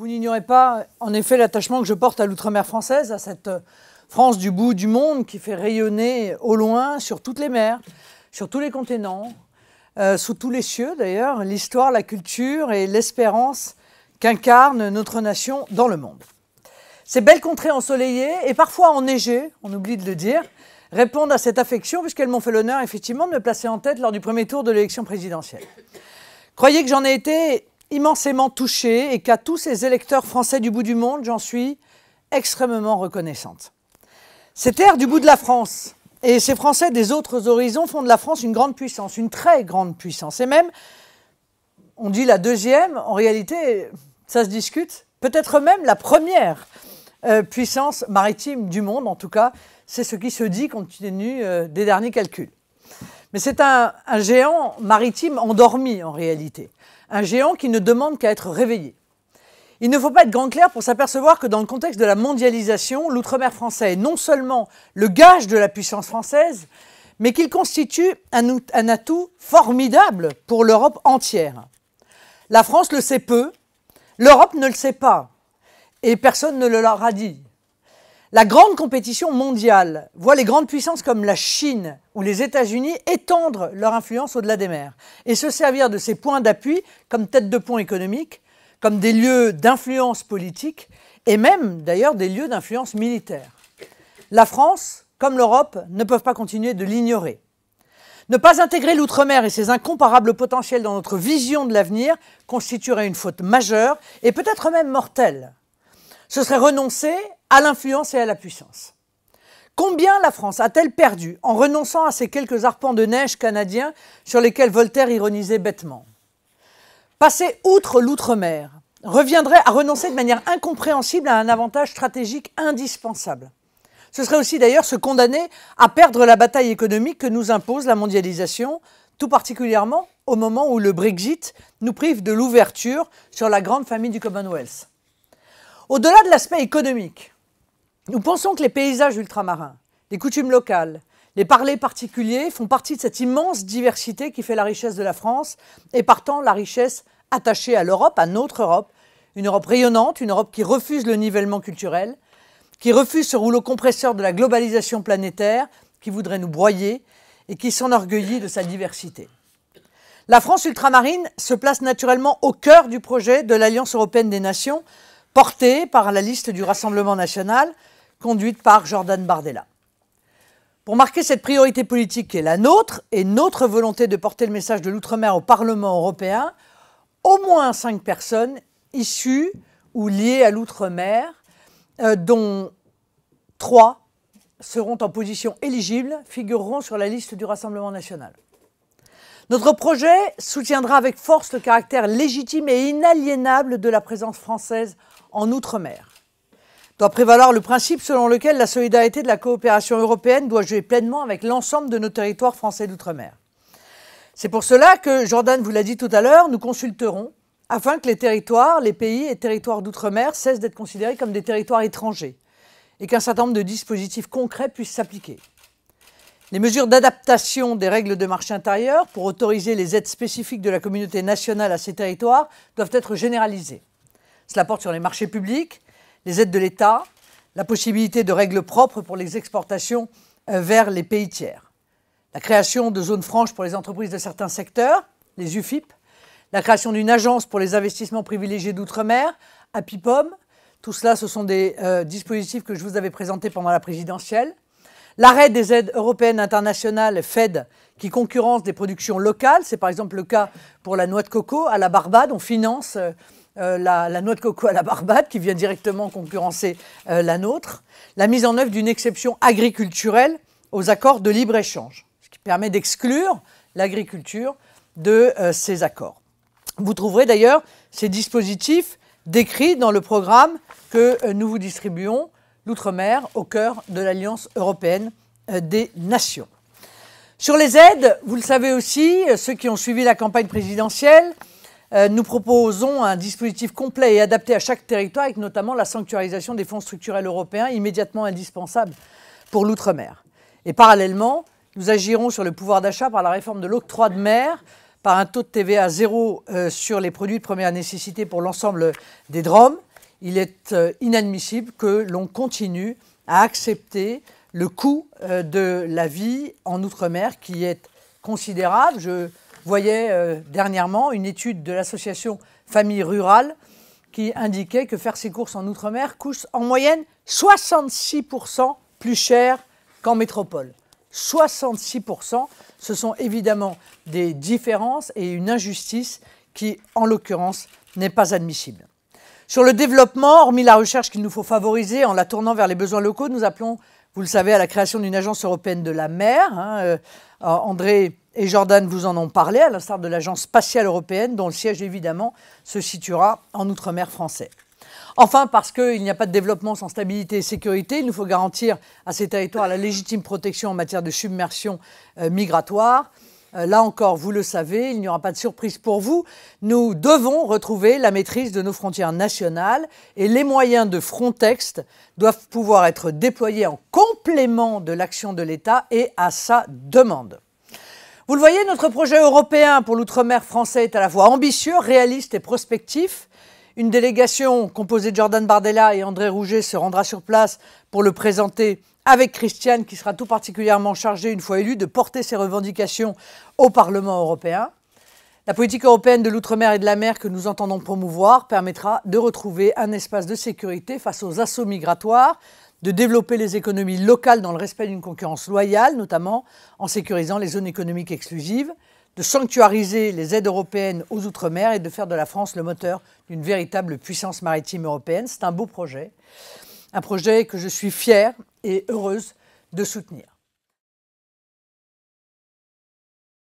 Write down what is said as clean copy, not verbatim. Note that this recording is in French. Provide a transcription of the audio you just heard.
Vous n'ignorez pas, en effet, l'attachement que je porte à l'outre-mer française, à cette France du bout du monde qui fait rayonner au loin, sur toutes les mers, sur tous les continents, sous tous les cieux d'ailleurs, l'histoire, la culture et l'espérance qu'incarne notre nation dans le monde. Ces belles contrées ensoleillées et parfois enneigées, on oublie de le dire, répondent à cette affection puisqu'elles m'ont fait l'honneur effectivement de me placer en tête lors du premier tour de l'élection présidentielle. Croyez que j'en ai été immensément touchée et qu'à tous ces électeurs français du bout du monde, j'en suis extrêmement reconnaissante. Ces terres du bout de la France et ces Français des autres horizons font de la France une grande puissance, une très grande puissance. Et même, on dit la deuxième, en réalité, ça se discute, peut-être même la première puissance maritime du monde, en tout cas, c'est ce qui se dit compte tenu des derniers calculs. Mais c'est un géant maritime endormi en réalité, un géant qui ne demande qu'à être réveillé. Il ne faut pas être grand clair pour s'apercevoir que dans le contexte de la mondialisation, l'outre-mer français est non seulement le gage de la puissance française, mais qu'il constitue un atout formidable pour l'Europe entière. La France le sait peu, l'Europe ne le sait pas, et personne ne le leur a dit. La grande compétition mondiale voit les grandes puissances comme la Chine ou les États-Unis étendre leur influence au-delà des mers et se servir de ces points d'appui comme tête de pont économique, comme des lieux d'influence politique et même d'ailleurs des lieux d'influence militaire. La France, comme l'Europe, ne peuvent pas continuer de l'ignorer. Ne pas intégrer l'outre-mer et ses incomparables potentiels dans notre vision de l'avenir constituerait une faute majeure et peut-être même mortelle. Ce serait renoncer à l'influence et à la puissance. Combien la France a-t-elle perdu en renonçant à ces quelques arpents de neige canadiens sur lesquels Voltaire ironisait bêtement? Passer outre l'outre-mer reviendrait à renoncer de manière incompréhensible à un avantage stratégique indispensable. Ce serait aussi d'ailleurs se condamner à perdre la bataille économique que nous impose la mondialisation, tout particulièrement au moment où le Brexit nous prive de l'ouverture sur la grande famille du Commonwealth. Au-delà de l'aspect économique, nous pensons que les paysages ultramarins, les coutumes locales, les parlers particuliers font partie de cette immense diversité qui fait la richesse de la France et partant la richesse attachée à l'Europe, à notre Europe, une Europe rayonnante, une Europe qui refuse le nivellement culturel, qui refuse ce rouleau compresseur de la globalisation planétaire qui voudrait nous broyer et qui s'enorgueillit de sa diversité. La France ultramarine se place naturellement au cœur du projet de l'Alliance européenne des nations, portée par la liste du Rassemblement national, conduite par Jordan Bardella. Pour marquer cette priorité politique qui est la nôtre et notre volonté de porter le message de l'outre-mer au Parlement européen, au moins 5 personnes issues ou liées à l'outre-mer, dont 3 seront en position éligible, figureront sur la liste du Rassemblement national. Notre projet soutiendra avec force le caractère légitime et inaliénable de la présence française en outre-mer. Doit prévaloir le principe selon lequel la solidarité de la coopération européenne doit jouer pleinement avec l'ensemble de nos territoires français d'outre-mer. C'est pour cela que, Jordan vous l'a dit tout à l'heure, nous consulterons afin que les territoires, les pays et territoires d'outre-mer cessent d'être considérés comme des territoires étrangers et qu'un certain nombre de dispositifs concrets puissent s'appliquer. Les mesures d'adaptation des règles de marché intérieur pour autoriser les aides spécifiques de la communauté nationale à ces territoires doivent être généralisées. Cela porte sur les marchés publics, les aides de l'État, la possibilité de règles propres pour les exportations vers les pays tiers, la création de zones franches pour les entreprises de certains secteurs, les UFIP, la création d'une agence pour les investissements privilégiés d'outre-mer, APIPOM. Tout cela, ce sont des dispositifs que je vous avais présentés pendant la présidentielle. L'arrêt des aides européennes internationales FED qui concurrencent des productions locales. C'est par exemple le cas pour la noix de coco à la Barbade. On finance la noix de coco à la Barbade qui vient directement concurrencer la nôtre. La mise en œuvre d'une exception agriculturelle aux accords de libre-échange, ce qui permet d'exclure l'agriculture de ces accords. Vous trouverez d'ailleurs ces dispositifs décrits dans le programme que nous vous distribuons, l'outre-mer au cœur de l'Alliance européenne des nations. Sur les aides, vous le savez aussi, ceux qui ont suivi la campagne présidentielle, nous proposons un dispositif complet et adapté à chaque territoire, avec notamment la sanctuarisation des fonds structurels européens, immédiatement indispensable pour l'outre-mer. Et parallèlement, nous agirons sur le pouvoir d'achat par la réforme de l'octroi de mer, par un taux de TVA zéro sur les produits de première nécessité pour l'ensemble des DROM, il est inadmissible que l'on continue à accepter le coût de la vie en Outre-mer qui est considérable. Je voyais dernièrement une étude de l'association Famille Rurale qui indiquait que faire ses courses en Outre-mer coûte en moyenne 66% plus cher qu'en métropole. 66%, ce sont évidemment des différences et une injustice qui, en l'occurrence, n'est pas admissible. Sur le développement, hormis la recherche qu'il nous faut favoriser en la tournant vers les besoins locaux, nous appelons, vous le savez, à la création d'une agence européenne de la mer. André et Jordan vous en ont parlé, à l'instar de l'agence spatiale européenne, dont le siège, évidemment, se situera en Outre-mer français. Enfin, parce qu'il n'y a pas de développement sans stabilité et sécurité, il nous faut garantir à ces territoires la légitime protection en matière de submersion migratoire. Là encore, vous le savez, il n'y aura pas de surprise pour vous. Nous devons retrouver la maîtrise de nos frontières nationales et les moyens de Frontex doivent pouvoir être déployés en complément de l'action de l'État et à sa demande. Vous le voyez, notre projet européen pour l'outre-mer français est à la fois ambitieux, réaliste et prospectif. Une délégation composée de Jordan Bardella et André Rouget se rendra sur place pour le présenter avec Christiane, qui sera tout particulièrement chargée, une fois élue, de porter ses revendications au Parlement européen. La politique européenne de l'outre-mer et de la mer que nous entendons promouvoir permettra de retrouver un espace de sécurité face aux assauts migratoires, de développer les économies locales dans le respect d'une concurrence loyale, notamment en sécurisant les zones économiques exclusives, de sanctuariser les aides européennes aux Outre-mer et de faire de la France le moteur d'une véritable puissance maritime européenne. C'est un beau projet, un projet que je suis fière et heureuse de soutenir.